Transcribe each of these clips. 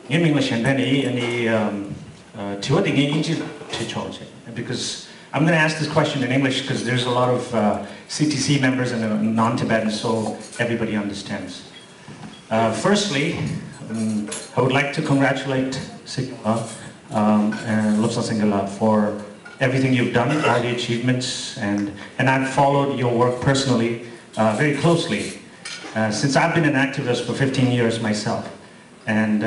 in English Shenpenn because I'm going to ask this question in English because there's a lot of CTC members and non-Tibetan, so everybody understands. Firstly, I would like to congratulate Sikyong Lobsang Sangay for everything you've done, all the achievements, and I've followed your work personally very closely since I've been an activist for 15 years myself, and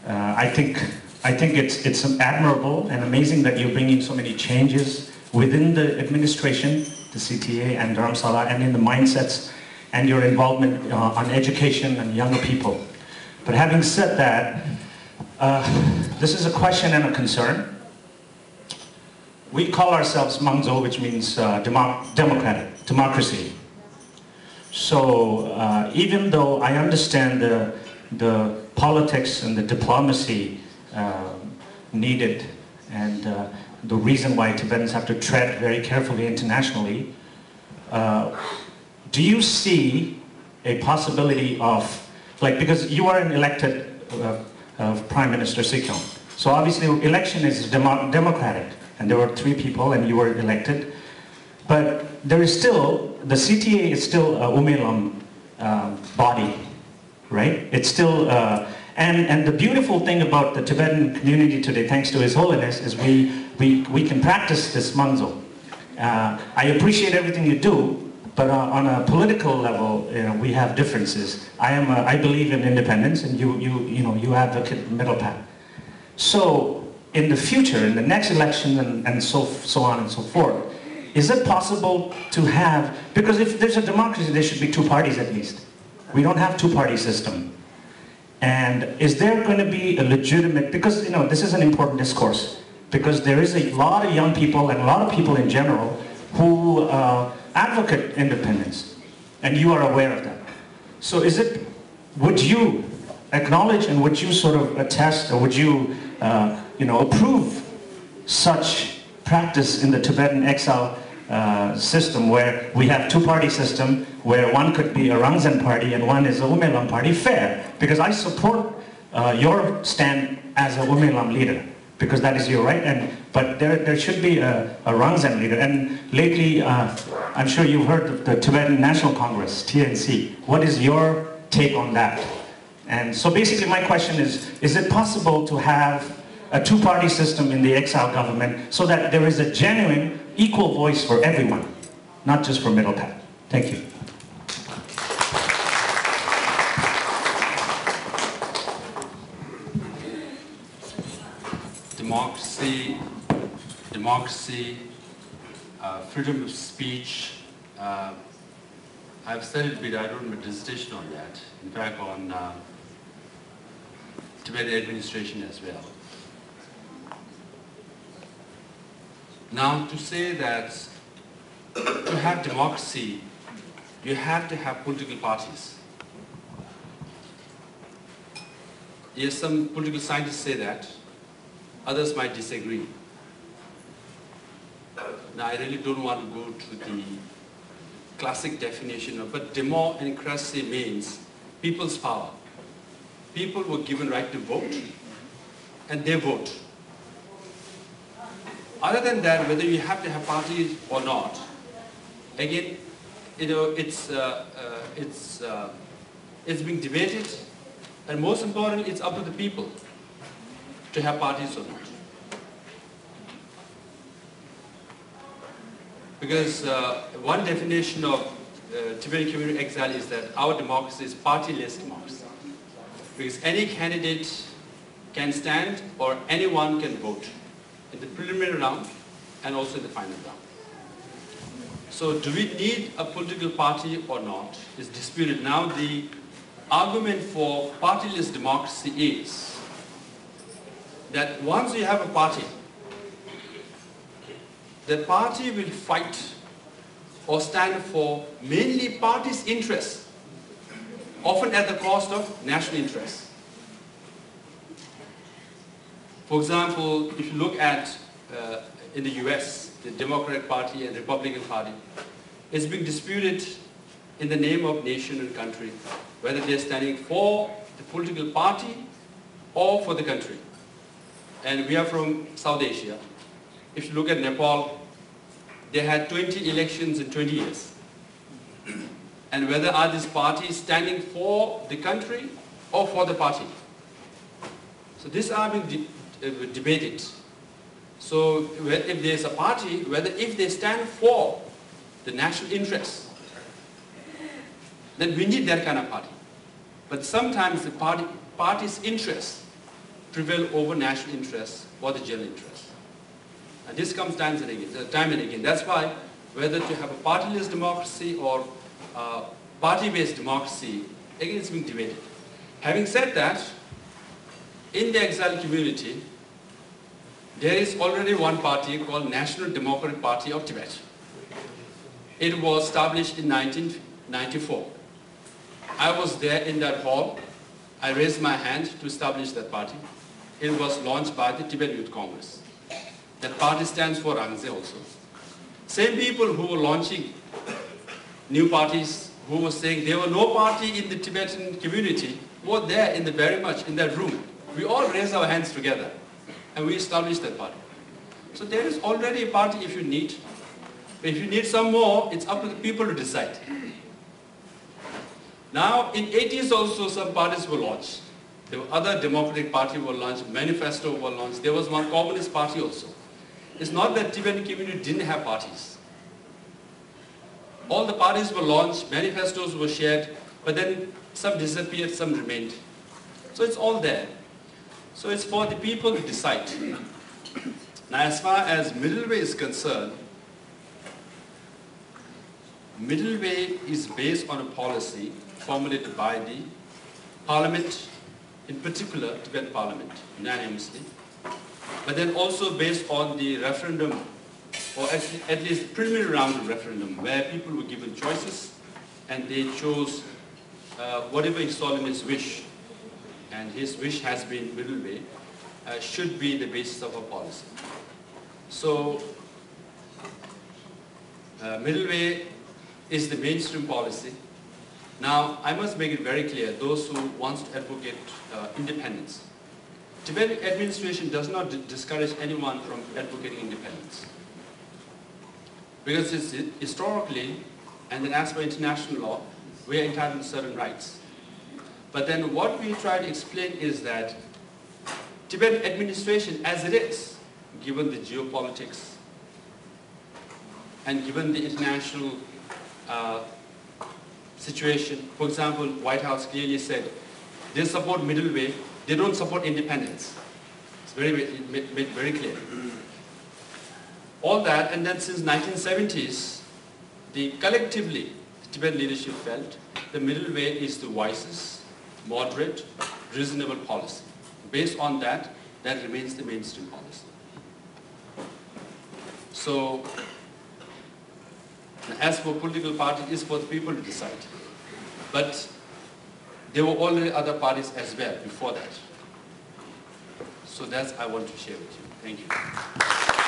I think it's admirable and amazing that you're bringing so many changes within the administration, the CTA and Dharamsala, and in the mindsets and your involvement on education and younger people. But having said that, this is a question and a concern. We call ourselves Mangzo, which means democracy. So even though I understand the politics and the diplomacy needed and the reason why Tibetans have to tread very carefully internationally, do you see a possibility of, like, because you are an elected Prime Minister Sikyong, so obviously election is democratic, and there were 3 people and you were elected, but there is still, the CTA is still a Umelam body, right? It's still, and the beautiful thing about the Tibetan community today, thanks to His Holiness, is we can practice this Mangzo. I appreciate everything you do, but on a political level, we have differences. I believe in independence, and you advocate middle path. So in the future, in the next election, and so on and so forth, is it possible to have, because if there's a democracy, there should be 2 parties at least. We don't have 2-party system. And is there going to be a legitimate, because this is an important discourse, because there is a lot of young people and a lot of people in general who advocate independence, and you are aware of that. So would you acknowledge and would you sort of attest, or would you approve such practice in the Tibetan exile system, where we have 2-party system, where one could be a Rangzan party and one is a Umelam party? Fair, because I support your stand as a Umelam leader, because that is your right, but there should be a Rangzan leader. And lately, I'm sure you've heard of the Tibetan National Congress, TNC. What is your take on that? And so basically my question is it possible to have a 2-party system in the exile government so that there is a genuine equal voice for everyone, not just for middle path? Thank you. Democracy, freedom of speech. I've said it, but I don't have a dissertation on that. In fact, on Tibetan administration as well. Now, to say that to have democracy, you have to have political parties. Yes, some political scientists say that. Others might disagree. Now, I really don't want to go to the classic definition of, but democracy means people's power. People were given right to vote, and they vote. Other than that, whether you have to have parties or not, again, it's being debated, and most importantly, it's up to the people to have parties or not. Because one definition of Tibetan community exile is that our democracy is partyless democracy. Because any candidate can stand or anyone can vote in the preliminary round and also in the final round. So do we need a political party or not is disputed. Now the argument for partyless democracy is that once you have a party, the party will fight or stand for mainly party's interests, often at the cost of national interests. For example, if you look at in the US, the Democratic Party and Republican Party, it's being disputed in the name of nation and country, whether they're standing for the political party or for the country. And we are from South Asia. If you look at Nepal, they had 20 elections in 20 years. And whether are these parties standing for the country or for the party? So these are being debated. So if there's a party, whether if they stand for the national interest, then we need that kind of party. But sometimes the party's interests prevail over national interests or the general interest. And this comes time and again. That's why whether to have a partyless democracy or party-based democracy, again it's being debated. Having said that, in the exile community, there is already one party called National Democratic Party of Tibet. It was established in 1994. I was there in that hall. I raised my hand to establish that party. It was launched by the Tibet Youth Congress. That party stands for Rangze also. Same people who were launching new parties, who were saying there were no party in the Tibetan community, were there in the very much in that room. We all raised our hands together and we established that party. So there is already a party if you need. If you need some more, it's up to the people to decide. Now, in 80s also some parties were launched. There were other democratic parties were launched, manifesto were launched. There was one communist party also. It's not that Tibetan community didn't have parties. All the parties were launched, manifestos were shared, but then some disappeared, some remained. So it's all there. So it's for the people to decide. Now, as far as middle way is concerned, middle way is based on a policy formulated by the Parliament, in particular Tibetan Parliament, unanimously, but then also based on the referendum, or at least preliminary round of referendum, where people were given choices and they chose whatever he saw in his wish, and his wish has been middle way, should be the basis of a policy. So middle way is the mainstream policy. Now, I must make it very clear, those who want to advocate independence. Tibetan administration does not discourage anyone from advocating independence. Because it's historically, and then as per international law, we are entitled to certain rights. But then what we try to explain is that Tibetan administration as it is, given the geopolitics and given the international situation, for example, White House clearly said they support middle way, they don't support independence. It's made very clear. All that, and then since 1970s, collectively, the Tibetan leadership felt the middle way is the wisest, moderate, reasonable policy. Based on that, that remains the mainstream policy. So, as for political party, it's for the people to decide. But there were already other parties as well before that. So that's I want to share with you. Thank you.